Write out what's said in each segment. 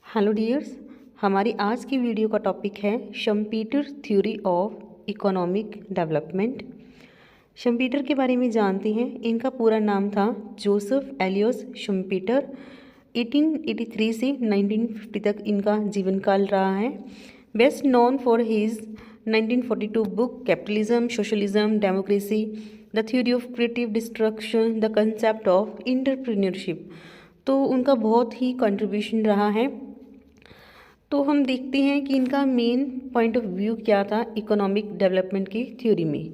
Hello dears, हमारी आज की वीडियो का टॉपिक है शम्पीटर थ्योरी ऑफ इकोनॉमिक डेवलपमेंट। शम्पीटर के बारे में जानते हैं। इनका पूरा नाम था जोसेफ एलियोस शम्पीटर। 1883 से 1950 तक इनका जीवन काल रहा है। Best known for his 1942 book capitalism, socialism, democracy, the theory of creative destruction, the concept of entrepreneurship. तो उनका बहुत ही कंट्रीब्यूशन रहा है। तो हम देखते हैं कि इनका मेन पॉइंट ऑफ व्यू क्या था इकोनॉमिक डेवलपमेंट की थ्योरी में।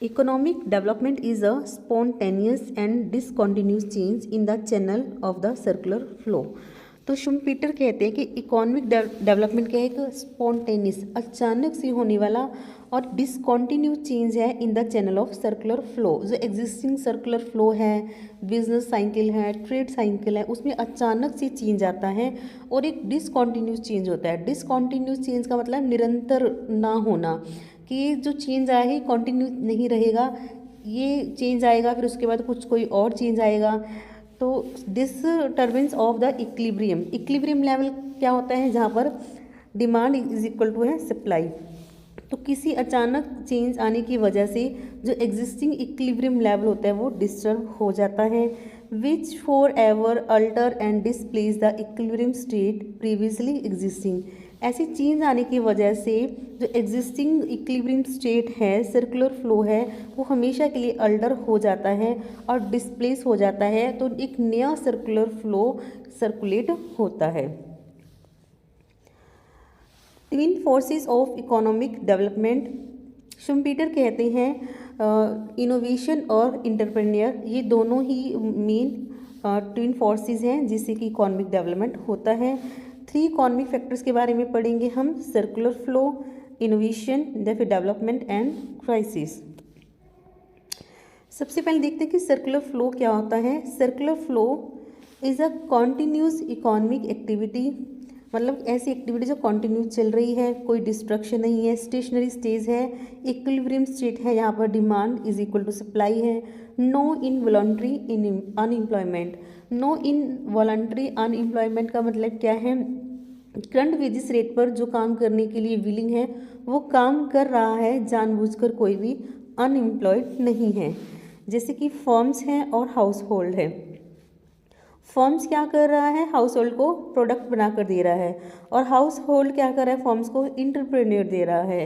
Economic development is a spontaneous and discontinuous change in the channel of the circular flow. तो शुम्पीटर कहते हैं कि इकोनॉमिक डेवलपमेंट क्या है, एक स्पॉन्टेनियस अचानक से होने वाला और डिसकॉन्टिन्यू चेंज है in the channel of circular flow. जो एग्जिस्टिंग सर्कुलर फ्लो है, बिजनेस साइकिल है, ट्रेड साइकिल है, उसमें अचानक से चेंज आता है और एक डिसकॉन्टिन्यूस चेंज होता है। डिसकॉन्टिन्यूस चेंज का मतलब निरंतर ना होना, कि जो चेंज आया है कंटिन्यू नहीं रहेगा, ये चेंज आएगा फिर उसके बाद कुछ कोई और चेंज आएगा। तो disturbance of the equilibrium. Equilibrium level क्या होता है, जहाँ पर डिमांड इज इक्वल टू है सप्लाई। तो किसी अचानक चेंज आने की वजह से जो एग्जिस्टिंग इक्विलिब्रियम लेवल होता है वो डिस्टर्ब हो जाता है, which for ever alter and displace the equilibrium state previously existing. ऐसी चेंज आने की वजह से जो एग्जिस्टिंग इक्विलिब्रियम स्टेट है, सर्कुलर फ्लो है, वो हमेशा के लिए अल्टर हो जाता है और डिस्प्लेस हो जाता है। तो एक नया सर्कुलर फ्लो सर्कुलेट होता है। Twin forces of economic development. Schumpeter कहते हैं इनोवेशन और इंटरप्रेन्योर, ये दोनों ही मेन ट्विन फोर्सेस हैं जिससे कि इकोनॉमिक डेवलपमेंट होता है। 3 इकोनॉमिक फैक्टर्स के बारे में पढ़ेंगे हम, सर्कुलर फ्लो, इनोवेशन, फिर डेवलपमेंट एंड क्राइसिस। सबसे पहले देखते हैं कि सर्कुलर फ्लो क्या होता है। Circular flow is a continuous economic activity, मतलब ऐसी एक्टिविटी जो कॉन्टिन्यू चल रही है, कोई डिस्ट्रक्शन नहीं है, स्टेशनरी स्टेज है, इक्विलिब्रियम स्टेट है, यहाँ पर demand is equal to supply है। No involuntary unemployment. No involuntary unemployment का मतलब क्या है, करंट वेजिस रेट पर जो काम करने के लिए विलिंग है वो काम कर रहा है, जानबूझकर कोई भी अनएम्प्लॉयड नहीं है। जैसे कि फर्म्स हैं और हाउस होल्ड है। फर्म्स क्या कर रहा है, हाउस होल्ड को प्रोडक्ट बनाकर दे रहा है, और हाउस होल्ड क्या कर रहा है, फर्म्स को इंटरप्रेन्योर दे रहा है।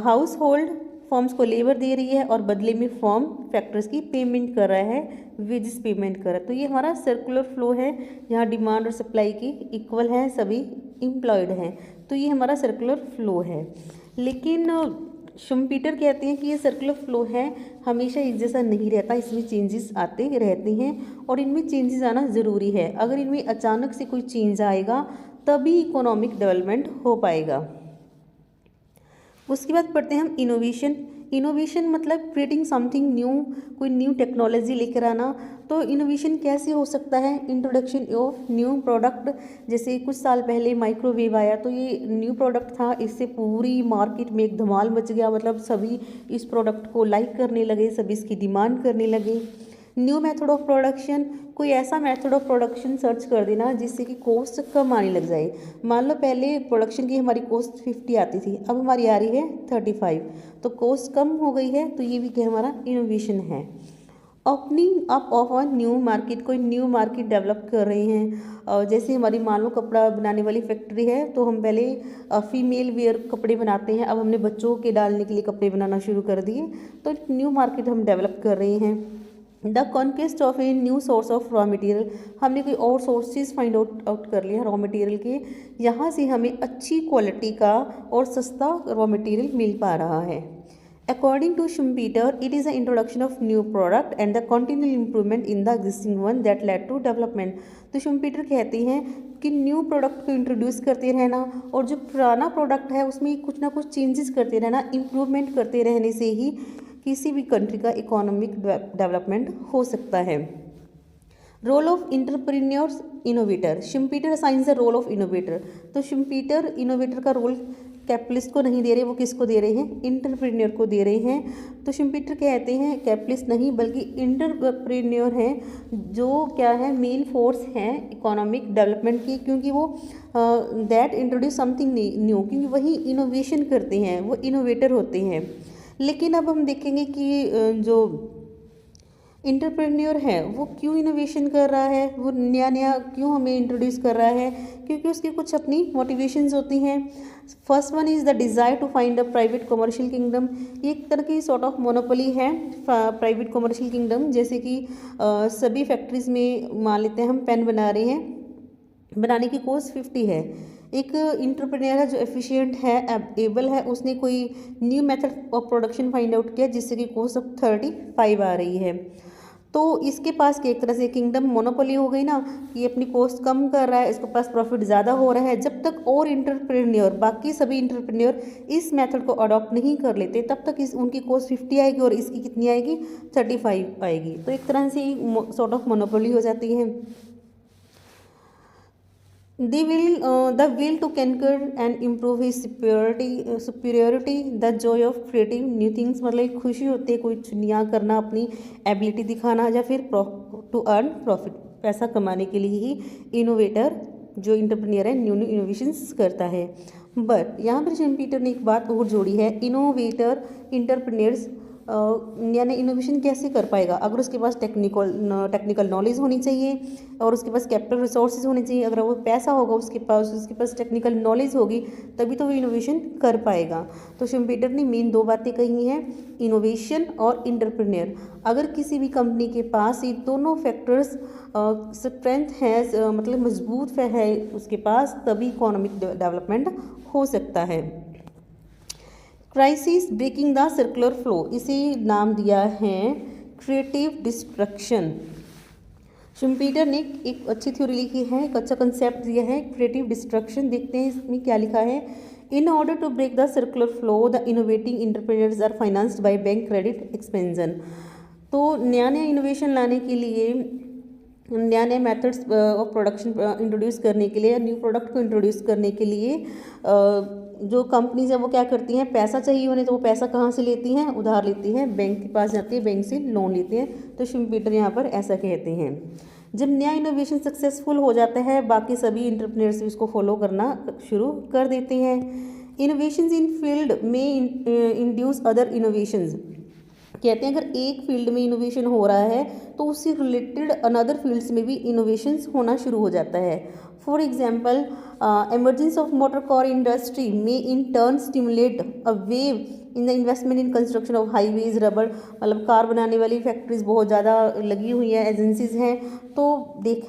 हाउस होल्ड फर्म्स को लेबर दे रही है और बदले में फर्म फैक्टर्स की पेमेंट कर रहा है, वेजेस पेमेंट कर रहा है। तो ये हमारा सर्कुलर फ्लो है, यहाँ डिमांड और सप्लाई की इक्वल है, सभी एम्प्लॉयड हैं। तो ये हमारा सर्कुलर फ्लो है। लेकिन शुम्पीटर कहते हैं कि ये सर्कुलर फ्लो है हमेशा एक जैसा नहीं रहता, इसमें चेंजेस आते रहते हैं और इनमें चेंजेस आना ज़रूरी है। अगर इनमें अचानक से कोई चेंज आएगा तभी इकोनॉमिक डेवलपमेंट हो पाएगा। उसके बाद पढ़ते हैं हम इनोवेशन। इनोवेशन मतलब क्रिएटिंग समथिंग न्यू, कोई न्यू टेक्नोलॉजी लेकर आना। तो इनोवेशन कैसे हो सकता है, इंट्रोडक्शन ऑफ न्यू प्रोडक्ट। जैसे कुछ साल पहले माइक्रोवेव आया तो ये न्यू प्रोडक्ट था, इससे पूरी मार्केट में एक धमाल मच गया, मतलब सभी इस प्रोडक्ट को लाइक करने लगे, सभी इसकी डिमांड करने लगे। न्यू मेथड ऑफ प्रोडक्शन, कोई ऐसा मेथड ऑफ प्रोडक्शन सर्च कर देना जिससे कि कॉस्ट कम आने लग जाए। मान लो पहले प्रोडक्शन की हमारी कॉस्ट 50 आती थी, अब हमारी आ रही है 35, तो कॉस्ट कम हो गई है। तो ये भी क्या हमारा इनोवेशन है। Opening up of a new market, कोई न्यू मार्केट डेवलप कर रहे हैं। जैसे हमारी मान लो कपड़ा बनाने वाली फैक्ट्री है, तो हम पहले फीमेल वेयर कपड़े बनाते हैं, अब हमने बच्चों के डालने के लिए कपड़े बनाना शुरू कर दिए। तो न्यू मार्केट हम डेवलप कर रहे हैं। The conquest of a new source of raw material, हमने कोई और सोर्सेज फाइंड आउट कर लिया रॉ मटेरियल के, यहाँ से हमें अच्छी क्वालिटी का और सस्ता रॉ मटेरियल मिल पा रहा है। According to Schumpeter, it is the introduction of new product and the continual improvement in the existing one that led to development. तो शुम्पीटर कहते हैं कि न्यू प्रोडक्ट को इंट्रोड्यूस करते रहना और जो पुराना प्रोडक्ट है उसमें कुछ ना कुछ चेंजेस करते रहना, इम्प्रूवमेंट करते रहने से ही किसी भी कंट्री का इकोनॉमिक डेवलपमेंट हो सकता है। Role of entrepreneurs innovator, Schumpeter assigns the role of innovator. तो शुम्पीटर इनोवेटर का रोल कैपिटलिस्ट को नहीं दे रहे, वो किसको दे रहे हैं, इंटरप्रेन्योर को दे रहे हैं। तो शुम्पीटर कहते हैं कैपिटलिस्ट नहीं बल्कि इंटरप्रेन्योर हैं जो क्या है मेन फोर्स हैं इकोनॉमिक डेवलपमेंट की, क्योंकि वो दैट इंट्रोड्यूस समथिंग न्यू, क्योंकि वही इनोवेशन करते हैं, वो इनोवेटर होते हैं। लेकिन अब हम देखेंगे कि जो इंटरप्रेन्योर है वो क्यों इनोवेशन कर रहा है, वो नया नया क्यों हमें इंट्रोड्यूस कर रहा है, क्योंकि उसकी कुछ अपनी मोटिवेशंस होती हैं। First one is the desire to find a private commercial kingdom. ये एक तरह की सॉर्ट ऑफ मोनोपोली है प्राइवेट कमर्शियल किंगडम, जैसे कि सभी फैक्ट्रीज़ में मान लेते हैं हम पेन बना रहे हैं, बनाने की कॉस्ट 50 है। एक इंटरप्रेन्योर है जो एफिशिएंट है, एबल है, उसने कोई new method of production find out किया जिससे कि कॉस्ट ऑफ 35 आ रही है। तो इसके पास की एक तरह से किंगडम मोनोपोली हो गई ना, कि अपनी कॉस्ट कम कर रहा है, इसके पास प्रॉफिट ज़्यादा हो रहा है। जब तक और इंटरप्रेन्योर, बाकी सभी इंटरप्रेन्योर इस मेथड को अडॉप्ट नहीं कर लेते, तब तक उनकी कॉस्ट 50 आएगी और इसकी कितनी आएगी, 35 आएगी। तो एक तरह से सॉर्ट ऑफ मोनोपोली हो जाती है। The will to conquer and improve his superiority, the joy of creating new things, मतलब खुशी होती है कुछ नया करना, अपनी एबिलिटी दिखाना, या फिर टू अर्न प्रॉफिट, पैसा कमाने के लिए ही इनोवेटर जो इंटरप्रेन्योर है न्यू न्यू इनोवेशंस करता है। बट यहाँ पर शुम्पीटर ने एक बात और जोड़ी है, इनोवेटर इंटरप्रेन्योर्स नया नया इनोवेशन कैसे कर पाएगा, अगर उसके पास टेक्निकल नॉलेज होनी चाहिए और उसके पास कैपिटल रिसोर्सेज होने चाहिए। अगर वो पैसा होगा उसके पास टेक्निकल नॉलेज होगी, तभी तो वो इनोवेशन कर पाएगा। तो शुम्पीटर ने मेन 2 बातें कही हैं, इनोवेशन और इंटरप्रेन्योर। अगर किसी भी कंपनी के पास ये दोनों फैक्टर्स स्ट्रेंथ है, मतलब मजबूत है उसके पास, तभी इकोनॉमिक डेवलपमेंट हो सकता है। Crisis breaking the circular flow, इसे नाम दिया है क्रिएटिव डिस्ट्रक्शन। शुम्पीटर ने एक अच्छी थ्योरी लिखी है, एक अच्छा कंसेप्ट दिया है क्रिएटिव डिस्ट्रक्शन। देखते हैं इसमें क्या लिखा है। In order to break the circular flow, the innovating entrepreneurs are financed by bank credit expansion. तो नया नया इनोवेशन लाने के लिए, नया नया मेथड्स ऑफ प्रोडक्शन इंट्रोड्यूस करने के लिए, न्यू प्रोडक्ट को इंट्रोड्यूस करने के लिए जो कंपनीज है वो क्या करती हैं, पैसा चाहिए उन्हें, तो वो पैसा कहाँ से लेती हैं, उधार लेती हैं, बैंक के पास जाती है, बैंक से लोन लेते हैं। तो शुम्पीटर यहाँ पर ऐसा कहते हैं। जब नया इनोवेशन सक्सेसफुल हो जाता है, बाकी सभी इंटरप्रेन्योर्स इसको फॉलो करना शुरू कर देते हैं। इनोवेशंस इन फील्ड में इंड्यूस अदर इनोवेशंस, कहते हैं अगर एक फील्ड में इनोवेशन हो रहा है तो उससे रिलेटेड अनदर फील्ड्स में भी इनोवेशंस होना शुरू हो जाता है। For example, emergence of motor car industry may in turn stimulate a wave in the investment in construction of highways, rubber, मतलब कार बनाने वाली फैक्ट्रीज बहुत ज़्यादा लगी हुई हैं, एजेंसीज हैं, तो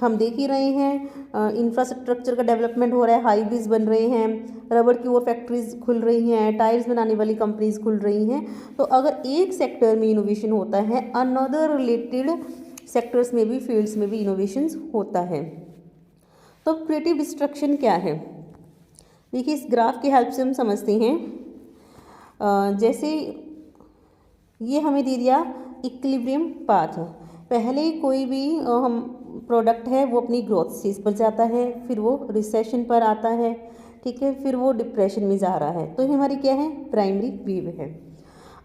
हम देख ही रहे हैं इंफ्रास्ट्रक्चर का डेवलपमेंट हो रहा है, हाईवेज बन रहे हैं, रबड़ की और फैक्ट्रीज खुल रही हैं, टायर्स बनाने वाली कंपनीज खुल रही हैं। तो अगर एक सेक्टर में इनोवेशन होता है, अनदर रिलेटेड सेक्टर्स में भी, फील्ड्स में भी इनोवेशंस होता है। तो क्रिएटिव डिस्ट्रक्शन क्या है, देखिए इस ग्राफ की हेल्प से हम समझते हैं। जैसे ये हमें दे दिया इक्विलिब्रियम पाथ, पहले कोई भी हम प्रोडक्ट है वो अपनी ग्रोथ स्टेज पर जाता है, फिर वो रिसेशन पर आता है, ठीक है, फिर वो डिप्रेशन में जा रहा है, तो ये हमारी क्या है, प्राइमरी वेव है।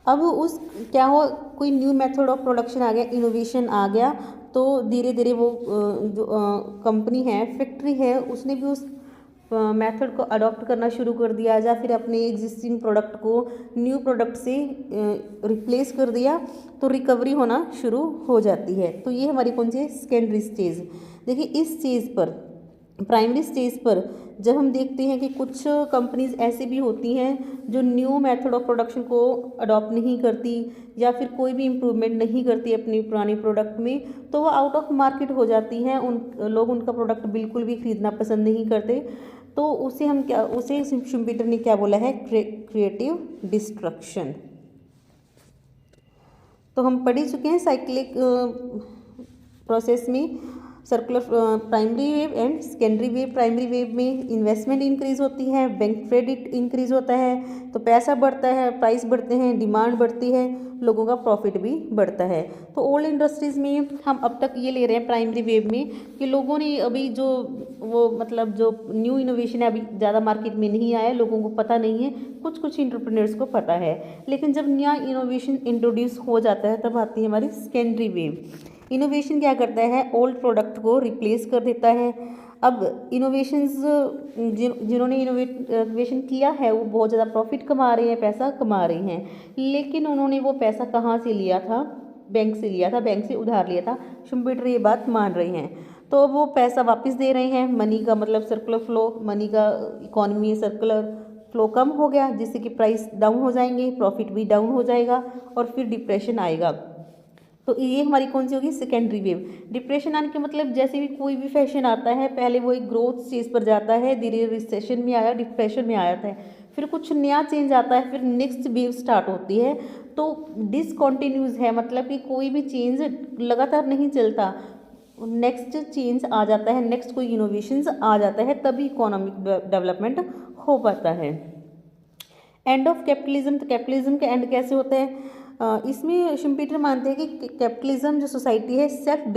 अब उस क्या हो, कोई न्यू मेथड ऑफ प्रोडक्शन आ गया, इनोवेशन आ गया, तो धीरे धीरे वो जो कंपनी है, फैक्ट्री है, उसने भी उस मेथड को अडॉप्ट करना शुरू कर दिया, या फिर अपने एग्जिस्टिंग प्रोडक्ट को न्यू प्रोडक्ट से रिप्लेस कर दिया, तो रिकवरी होना शुरू हो जाती है। तो ये हमारी कौन सी है, सेकेंडरी स्टेज। देखिए इस स्टेज पर, प्राइमरी स्टेज पर जब हम देखते हैं कि कुछ कंपनीज ऐसी भी होती हैं जो न्यू मेथड ऑफ प्रोडक्शन को अडॉप्ट नहीं करती, या फिर कोई भी इम्प्रूवमेंट नहीं करती अपनी पुरानी प्रोडक्ट में, तो वो आउट ऑफ मार्केट हो जाती हैं, लोग उनका प्रोडक्ट बिल्कुल भी खरीदना पसंद नहीं करते। तो उसे हम क्या, उसे शुम्पीटर ने क्या बोला है, क्रिएटिव डिस्ट्रक्शन। तो हम पढ़ ही चुके हैं साइक्लिक प्रोसेस में circular primary wave and secondary wave. Primary wave में इन्वेस्टमेंट इंक्रीज होती है, बैंक क्रेडिट इंक्रीज होता है, तो पैसा बढ़ता है, प्राइस बढ़ते हैं, डिमांड बढ़ती है, लोगों का प्रॉफिट भी बढ़ता है। तो ओल्ड इंडस्ट्रीज़ में हम अब तक ये ले रहे हैं प्राइमरी वेव में कि लोगों ने अभी जो वो मतलब जो न्यू इनोवेशन है अभी ज़्यादा मार्केट में नहीं आया, लोगों को पता नहीं है, कुछ कुछ एंटरप्रेन्योर्स को पता है। लेकिन जब नया इनोवेशन इंट्रोड्यूस हो जाता है तब आती है हमारी सेकेंडरी वेव। इनोवेशन क्या करता है, ओल्ड प्रोडक्ट को रिप्लेस कर देता है। अब इनोवेशंस जिन्होंने इनोवेशन किया है वो बहुत ज़्यादा प्रॉफिट कमा रहे हैं, पैसा कमा रहे हैं, लेकिन उन्होंने वो पैसा कहाँ से लिया था, बैंक से लिया था, बैंक से उधार लिया था। शुम्पेटर ये बात मान रहे हैं, तो वो पैसा वापस दे रहे हैं। मनी का मतलब सर्कुलर फ्लो, मनी का इकोनॉमी सर्कुलर फ्लो कम हो गया, जिससे कि प्राइस डाउन हो जाएंगे, प्रॉफिट भी डाउन हो जाएगा और फिर डिप्रेशन आएगा। तो ये हमारी कौन सी होगी, सेकेंडरी वेव। डिप्रेशन आने के मतलब जैसे भी कोई भी फैशन आता है, पहले वो एक ग्रोथ स्टेज पर जाता है, धीरे रिसेशन में आया, डिप्रेशन में आया था, फिर कुछ नया चेंज आता है, फिर नेक्स्ट वेव स्टार्ट होती है। तो डिसकॉन्टिन्यूज है, मतलब कि कोई भी चेंज लगातार नहीं चलता, नेक्स्ट चेंज आ जाता है, नेक्स्ट कोई इनोवेशंस आ जाता है, तभी इकोनॉमिक डेवलपमेंट हो पाता है। एंड ऑफ कैपिटलिज्म, तो कैपिटलिज्म का एंड कैसे होता है, इसमें शुम्पेटर मानते हैं कि कैपिटलिज्म जो सोसाइटी है सेल्फ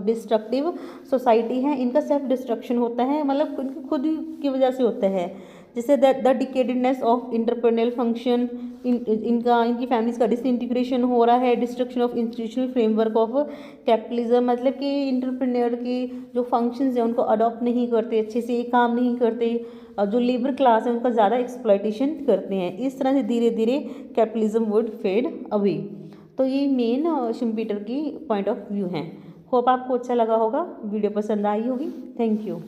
डिस्ट्रक्टिव सोसाइटी है, इनका सेल्फ डिस्ट्रक्शन होता है, मतलब उनकी खुद की वजह से होता है। जैसे द डिकेडेडनेस ऑफ इंटरप्रेन्योरियल फंक्शन, इनकी फैमिलीज का डिसइंटीग्रेशन हो रहा है, destruction of institutional framework of capitalism, मतलब कि इंटरप्रेन्योर के जो फंक्शंस हैं उनको अडॉप्ट नहीं करते, अच्छे से काम नहीं करते, जो लेबर क्लास है उनका ज़्यादा एक्सप्लॉयटेशन करते हैं। इस तरह से धीरे धीरे कैपिटलिज्म वुड फेड अवे। तो ये मेन शुम्पेटर की पॉइंट ऑफ व्यू हैं। होप आपको अच्छा लगा होगा, वीडियो पसंद आई होगी। Thank you.